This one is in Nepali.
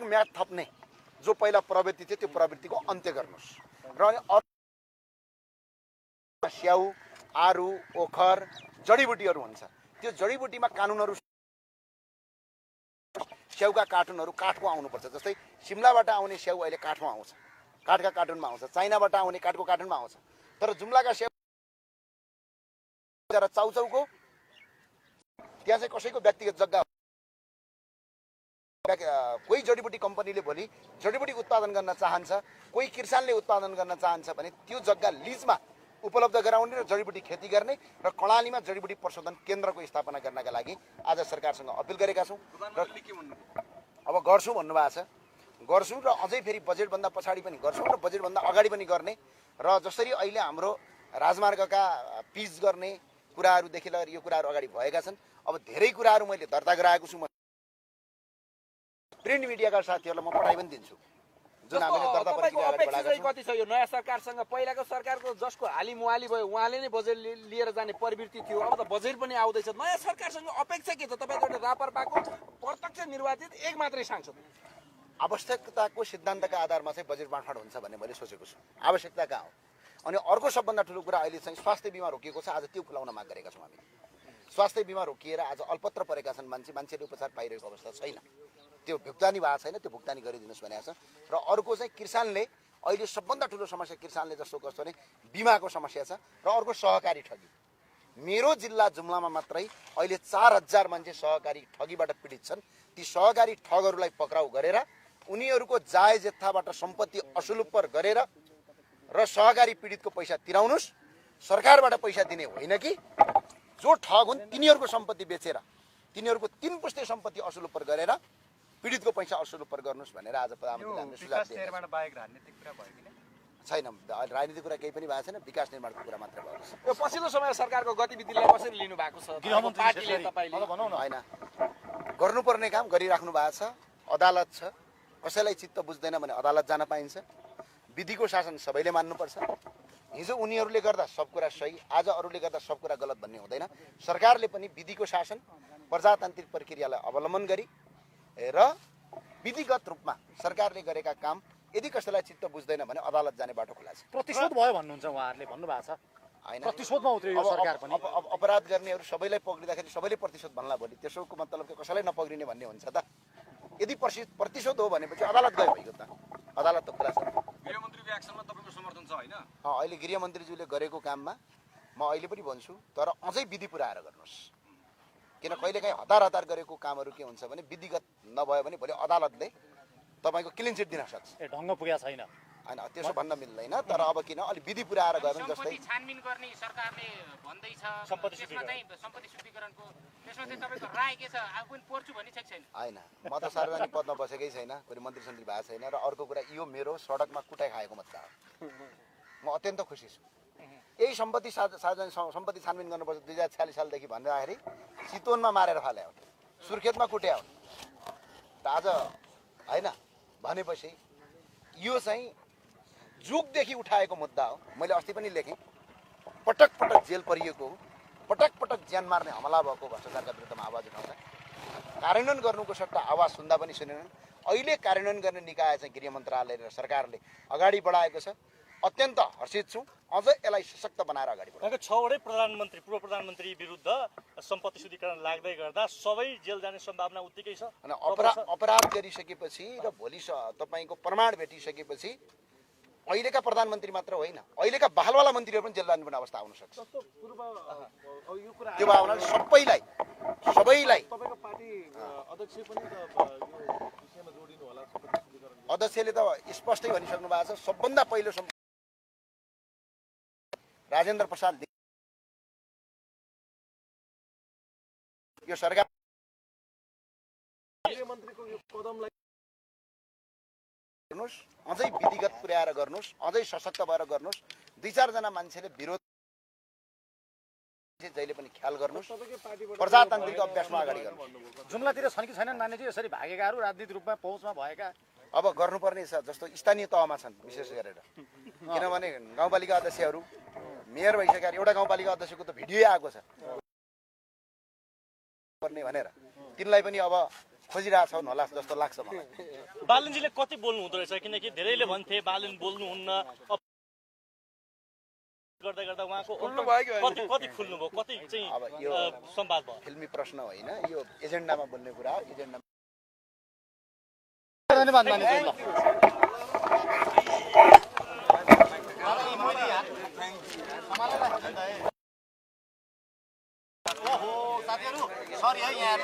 म्याद थप्ने जो पहिला प्रवृत्ति थियो त्यो प्रवृत्तिको अन्त्य गर्नुहोस् र अनि स्याउ आरु ओखर जडीबुटीहरू हुन्छ त्यो जडीबुटीमा कानुनहरू स्याउका कार्टुनहरू काठको आउनुपर्छ जस्तै सिमलाबाट आउने स्याउ अहिले काठमा आउँछ काठका कार्टुनमा आउँछ चाइनाबाट आउने काठको कार्टुनमा आउँछ तर जुम्लाका स्याउ चाउचाउको त्यहाँ चाहिँ कसैको व्यक्तिगत जग्गा कोही जडीबुटी कम्पनीले भोलि जडीबुटी उत्पादन गर्न चाहन्छ कोही किसानले उत्पादन गर्न चाहन्छ भने त्यो जग्गा लिजमा उपलब्ध गराउने र जडीबुटी खेती गर्ने र कर्णालीमा जडीबुटी प्रशोधन केन्द्रको स्थापना गर्नका लागि आज सरकारसँग अपिल गरेका छौँ र अब गर्छु भन्नुभएको छ गर्छु र अझै फेरि बजेटभन्दा पछाडि पनि गर्छु र बजेटभन्दा अगाडि पनि गर्ने र जसरी अहिले हाम्रो राजमार्गका पिच गर्ने कुराहरूदेखि लिएर यो कुराहरू अगाडि भएका छन् अब धेरै कुराहरू मैले दर्ता गराएको छु प्रिन्ट मिडियाका साथीहरूलाई म पठाइ पनि दिन्छु जुन हामीले दर्ता प्रक्रिया अगाडि बढाएको छौँ। कति छ यो नयाँ सरकारसँग पहिलाको सरकारको जसको हालिमुहाली भयो उहाँले नै बजेट लिएर जाने प्रवृत्ति थियो अब त बजेट पनि आउँदैछ नयाँ सरकारसँग अपेक्षा के छ तपाईको एउटा रापरपाको प्रत्यक्ष निर्वाचित एक मात्रै सांसद आवश्यकताको सिद्धान्तका आधारमा चाहिँ बजेट बाँडफाँड हुन्छ भन्ने मैले सोचेको छु आवश्यकता कहाँ हो अनि अर्को सबभन्दा ठुलो कुरा अहिले चाहिँ स्वास्थ्य बिमा रोकिएको छ आज त्यो खुलाउन माग गरेका छौँ हामी स्वास्थ्य बिमा रोकिएर आज अल्पत्र परेका छन् मान्छेले उपचार पाइरहेको अवस्था छैन त्यो भुक्तानी भएको छैन त्यो भुक्तानी गरिदिनुहोस् भनेको छ र अर्को चाहिँ किसानले अहिले सबभन्दा ठुलो समस्या किसानले जस्तो कस्तो भने बिमाको समस्या छ र अर्को सहकारी ठगी मेरो जिल्ला जुम्लामा मात्रै अहिले 4000 मान्छे सहकारी ठगीबाट पीडित छन् ती सहकारी ठगहरूलाई पक्राउ गरेर उनीहरूको जायज जत्थाबाट सम्पत्ति असुलुपर गरेर र सहकारी पीडितको पैसा तिराउनुस् सरकारबाट पैसा दिने होइन कि जो ठग हुन् तिनीहरूको सम्पत्ति बेचेर तिनीहरूको 3 पुस्ते सम्पत्ति असुलुपर गरेर पीडितको पैसा असुलुपर गर्नुहोस् भनेर आज प्रधानमन्त्रीले हामीले सुझाव दिएको छैन राजनीतिक कुरा केही पनि भएको छैन विकास निर्माणको कुरा मात्र भएको छ। यो पछिल्लो समय सरकारको गतिविधिलाई कसरी लिनु भएको छ पार्टीले तपाईले भनौँ न होइन गर्नुपर्ने काम गरिराख्नु भएको छ अदालत छ कसैलाई चित्त बुझ्दैन भने अदालत जान पाइन्छ विधिको शासन सबैले मान्नुपर्छ हिजो उनीहरूले गर्दा सब कुरा सही आज अरूले गर्दा सब कुरा गलत भन्ने हुँदैन सरकारले पनि विधिको शासन प्रजातान्त्रिक प्रक्रियालाई अवलम्बन गरी र विधिगत रूपमा सरकारले गरेका काम यदि कसैलाई चित्त बुझ्दैन भने अदालत जाने बाटो खुला छ। प्रतिशोध भयो भन्नुहुन्छ उहाँहरूले भन्नुभएको छ हैन प्रतिशोधमा उत्रियो सरकार पनि अपराध गर्नेहरू सबैलाई पक्रिँदाखेरि सबैले प्रतिशोध भन्ला भोलि त्यसोको मतलब के कसैलाई नपक्रिने भन्ने हुन्छ त यदि प्रतिशोध हो भनेपछि अदालत गयो भइगयो त अदालत त खुला छ। गृहमन्त्रीको एक्सनमा तपाईको समर्थन छ हैन अहिले गृहमन्त्रीज्यूले गरेको काममा म अहिले पनि भन्छु तर अझै विधि पुऱ्याएर गर्नुहोस् किन कहिलेकाहीँ हतार गरेको कामहरू के हुन्छ भने विधिगत नभयो भने भोलि अदालतले तपाईको क्लिन चिट दिन सक्छ ए ढङ्ग पुगेको छैन हैन त्यसो भन्न मिल्दैन तर अब किन अलि विधि पुऱ्याएर गयो भने जस्तै छानबिन गर्ने सरकारले भन्दै छ सम्पत्ति शुद्धिकरणको त्यसमा चाहिँ तपाईको राय के छ आफू पनि पर्छु भन्ने छ छैन हैन म त सार्वजनिक पदमा बसेकै छैन कुनै मन्त्री सन्त्री भएको छैन र अर्को कुरा यो मेरो सडकमा कुटाइ खाएको मत हो म अत्यन्त खुसी छु यही सम्पत्ति सार्वजनिक सम्पत्ति छानबिन गर्नुपर्छ 2046 सालदेखि भन्दाखेरि चितवनमा मारेर फाल्यो सुर्खेतमा कुट्या त आज हैन भनेपछि यो चाहिँ जुगदेखि उठाएको मुद्दा हो मैले अस्ति पनि लेखेँ पटक पटक जेल परिएको पटक पटक ज्यान मार्ने हमला भएको भ्रष्टाचारका विरुद्धमा आवाज उठाउँछ कार्यान्वयन गर्नुको सट्टा आवाज सुन्दा पनि सुनेनन् अहिले कार्यान्वयन गर्ने निकाय चाहिँ गृह मन्त्रालय र सरकारले अगाडि बढाएको छ अत्यन्त हर्षित छु अझ यसलाई सशक्त बनाएर अगाडि बढाउनु 6 वटै प्रधानमन्त्री पूर्व प्रधानमन्त्री विरुद्ध सम्पत्ति शुद्धिकरण लाग्दै गर्दा सबै जेल जाने सम्भावना उत्तिकै छ अनि अपराध गरिसकेपछि र भोलि तपाईको प्रमाण भेटिसकेपछि अहिलेका प्रधानमन्त्री मात्र होइन अहिलेका बहालवाला मन्त्रीहरू पनि जेल जानुपर्ने अवस्था आउन सक्छ त्यो भावनाले सबैलाई तपाईको पार्टी अध्यक्ष पनि अध्यक्षले त स्पष्टै भनिसक्नु भएको छ सबभन्दा पहिलो राजेन्द्र प्रसाद यो सरकार गृहमन्त्रीको यो कदमलाई गर्नुस् अझै विधिगत पुर्याएर गर्नुस् अझै सशक्त भएर गर्नुस् 2-4 जना मान्छेले विरोध जहिले पनि ख्याल गर्नुस् प्रजातान्त्रिक अभ्यासमा अगाडि गर्नुस् जुम्लातिर छन् कि छैनन् मानेजी यसरी भागेकाहरू राजनीतिक रूपमा पहुँचमा भएका अब गर्नुपर्ने छ जस्तो स्थानीय तहमा छन् विशेष गरेर किनभने गाउँपालिका अध्यक्षहरू मेयर भइसकेर एउटा गाउँपालिका अध्यक्षको त भिडियो आएको छ पर्ने भनेर तिनलाई पनि अब खोजिरहेको छन् होला जस्तो लाग्छ मलाई। बालनजीले कति बोल्नु हुँदो रहेछ किनकि धेरैले भन्थे बालन बोल्नुहुन्न गर्दा गर्दा उहाँको कति कति खुल्नुभयो कति चाहिँ अब यो संवाद भयो फिल्मी प्रश्न होइन, यो एजेन्डामा बोल्ने कुरा हो। एजेन्डा साथीहरू सरी है यहाँ